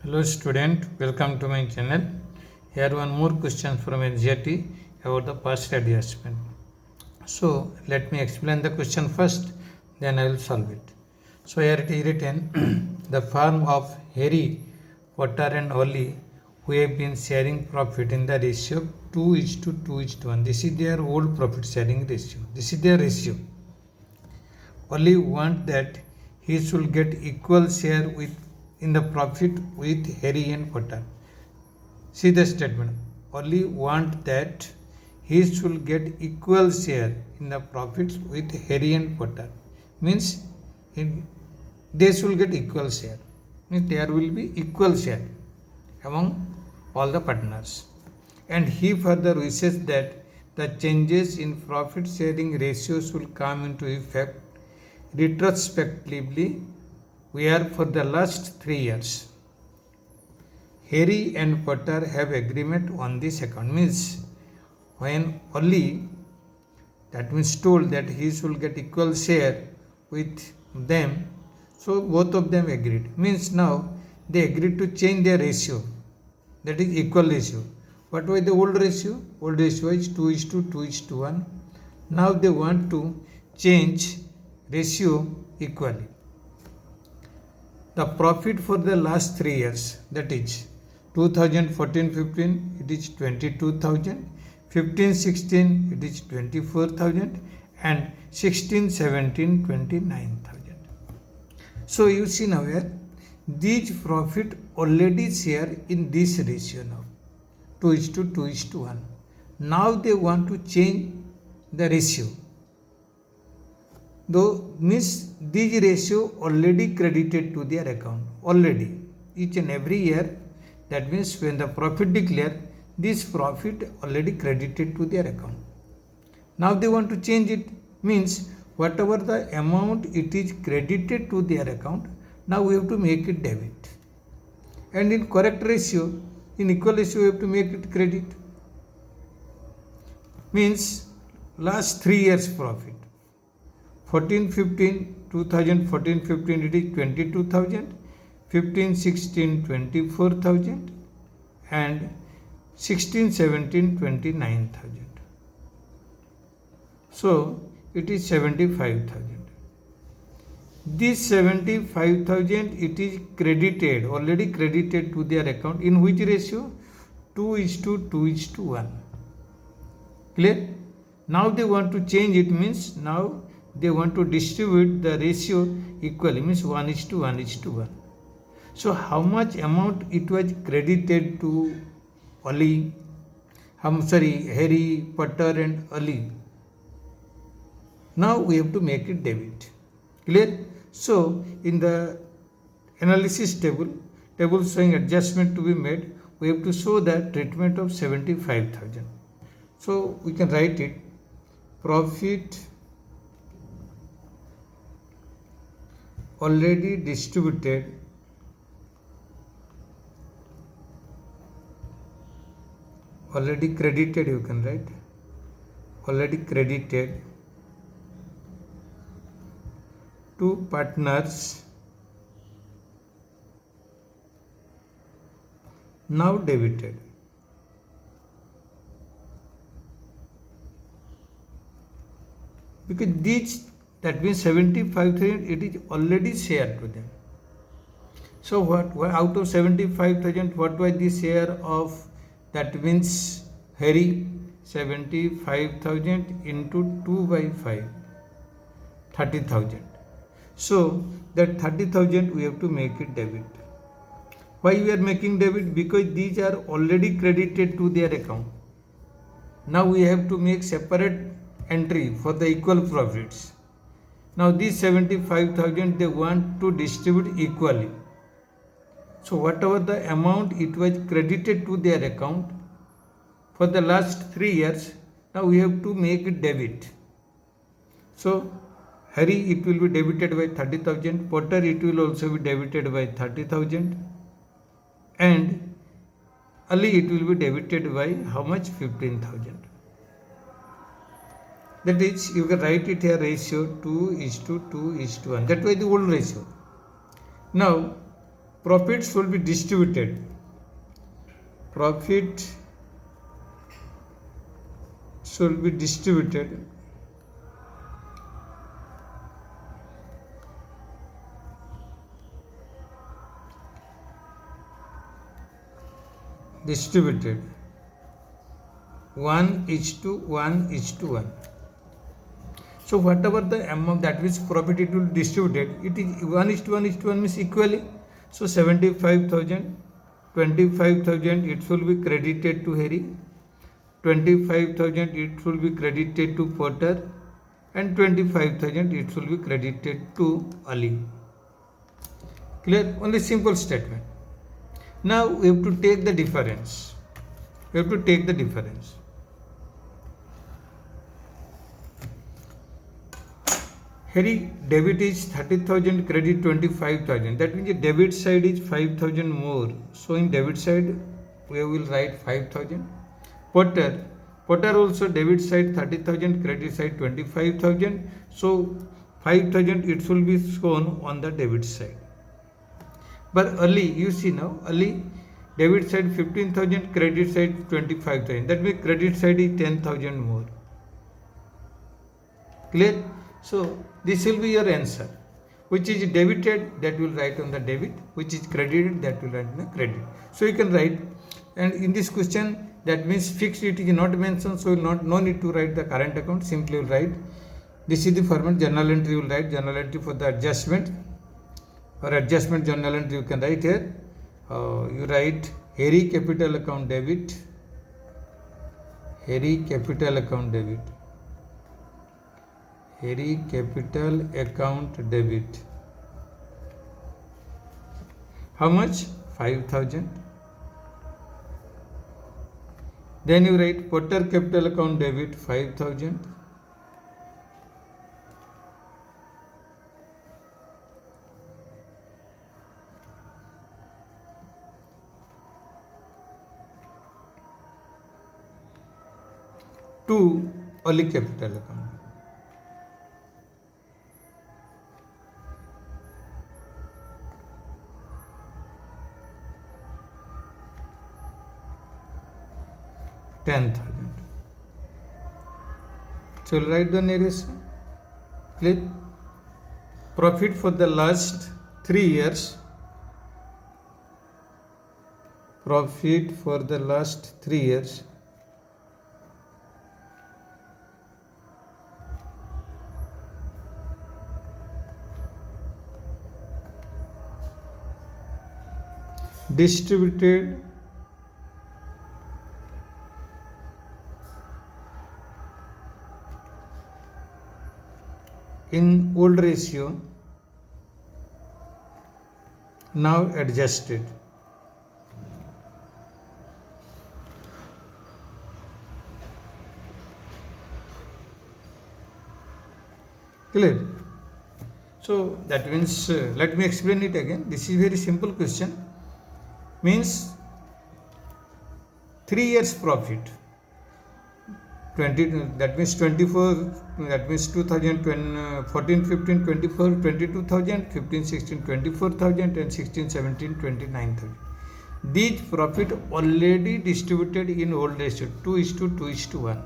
Hello student, welcome to my channel. Here one more question from Ncert about the past adjustment. So let me explain the question first, then I will solve it. So here it is written, the firm of Harry, Potter and Ollie who have been sharing profit in the ratio 2:2:1. This is their old profit sharing ratio. This is their ratio. Ollie want that he should get equal share in the profit with Harry and Potter. See the statement. Ollie want that he should get equal share in the profits with Harry and Potter. Means they should get equal share. Means there will be equal share among all the partners. And he further wishes that the changes in profit sharing ratios will come into effect retrospectively where for the last 3 years Harry and Potter have agreement on this account. Means when Ollie, that means told that he should get equal share with them, so both of them agreed. Means now they agreed to change their ratio, that is equal ratio. What was the old ratio? Old ratio is 2:2:1. Now they want to change ratio equally. The profit for the last 3 years, that is 2014-15 it is 22,000, 15-16 it is 24,000 and 16-17 29,000. So you see now here these profit already share in this ratio now 2:2:1. Now they want to change the ratio. Though means these ratio already credited to their account already each and every year. That means when the profit declare, this profit already credited to their account. Now they want to change it. Means whatever the amount it is credited to their account, now we have to make it debit. And in correct ratio, in equal ratio, we have to make it credit. Means last 3 years profit. 2014-15 it is 22,000, 15-16 24,000 and 16-17 29,000. So it is 75,000. This 75,000 it is credited, already credited to their account in which ratio? 2:2:1. Clear? Now they want to change it, means now they want to distribute the ratio equally, means 1:1:1. So how much amount it was credited to Ollie, Harry, Potter and Ollie. Now we have to make it debit. Clear? So in the analysis table showing adjustment to be made, we have to show the treatment of 75,000. So we can write it, profit already distributed already credited, you can write already credited to partners, now debited. Because these, that means 75,000 it is already shared to them. So what out of 75,000 what was the share of, that means Harry? 75,000 into 2/5, 30,000. So that 30,000 we have to make it debit. Why we are making debit? Because these are already credited to their account. Now we have to make separate entry for the equal profits. Now these 75,000 they want to distribute equally. So whatever the amount it was credited to their account for the last 3 years, now we have to make it debit. So Harry it will be debited by 30,000, Potter it will also be debited by 30,000 and Ali it will be debited by how much? 15,000. That is, you can write it here ratio 2:2:1. That was the old ratio. Now profit should be distributed. Profit should be distributed distributed 1:1:1. So whatever the amount that means profit it will distributed, it is 1:1:1 means equally. So 75,000, 25,000 it will be credited to Harry, 25,000 it will be credited to Potter, and 25,000 it will be credited to Ali. Clear? Only simple statement. Now we have to take the difference. We have to take the difference. Harry debit is 30,000, credit 25,000. That means the debit side is 5,000 more. So in debit side we will write 5,000. Potter also debit side 30,000, credit side 25,000. So 5,000 it will be shown on the debit side. But Ali, you see now, Ali debit side 15,000, credit side 25,000. That means credit side is 10,000 more. Clear? So this will be your answer. Which is debited, that will write on the debit. Which is credited, that will write on the credit. So you can write, and in this question, that means fixed it is not mentioned, so no need to write the current account. Simply will write. This is the format. Journal entry will write. Journal entry for the adjustment. For adjustment journal entry you can write here. You write Harry capital account debit. Harry capital account debit. Harry capital account debit. How much? 5,000. Then you write Potter capital account debit 5,000. To Ali capital account. $10,000. So we'll write the narration. Clear? Profit for the last 3 years. Profit for the last 3 years. Distributed in old ratio, now adjusted. Clear? So that means let me explain it again. This is very simple question. Means 3 years profit, 20, that means 24, that means 2014, 15, 24, 22,000, 15, 16, 24,000, and 16, 17, 29,000. These profit already distributed in old ratio 2:2:1.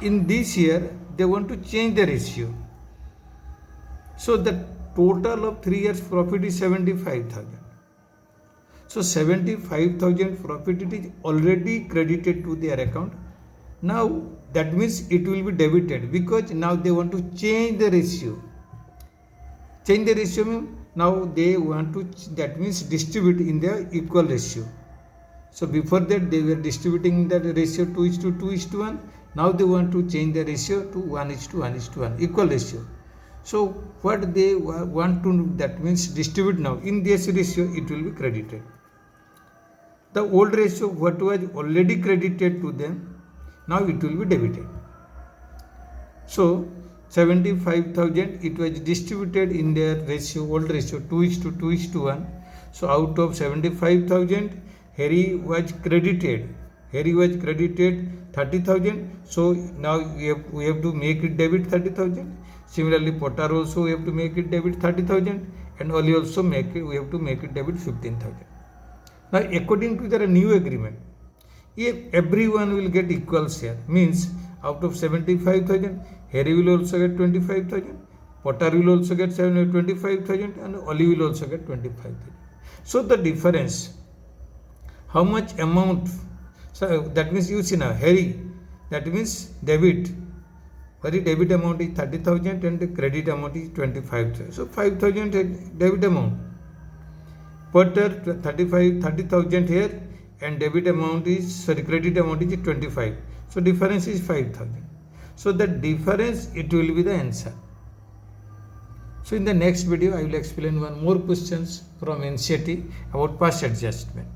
In this year they want to change the ratio. So the total of 3 years profit is 75,000. So 75,000 profit it is already credited to their account. Now that means it will be debited because now they want to change the ratio. Change the ratio means now they want to, that means distribute in the equal ratio. So before that they were distributing the ratio 2:2:1. Now they want to change the ratio to 1:1:1 equal ratio. So what they want to, that means distribute now in this ratio, it will be credited. The old ratio what was already credited to them, now it will be debited. So 75,000 it was distributed in their ratio, old ratio 2:2:1. So out of 75,000 Harry was credited 30,000. So now we have to make it debit 30,000. Similarly Potter also we have to make it debit 30,000, and only also make it, we have to make it debit 15,000. Now according to their new agreement, if everyone will get equal share, means out of 75,000, Harry will also get 25,000, Potter will also get 25,000, and Oli will also get 25,000. So the difference, how much amount, so that means you see now, Harry, that means debit, Harry debit amount is 30,000 and the credit amount is 25,000. So 5,000 debit amount. Potter 30,000 here, and debit amount is, credit amount is 25. So difference is 5,000. So the difference, it will be the answer. So in the next video, I will explain one more questions from Ncert about past adjustment.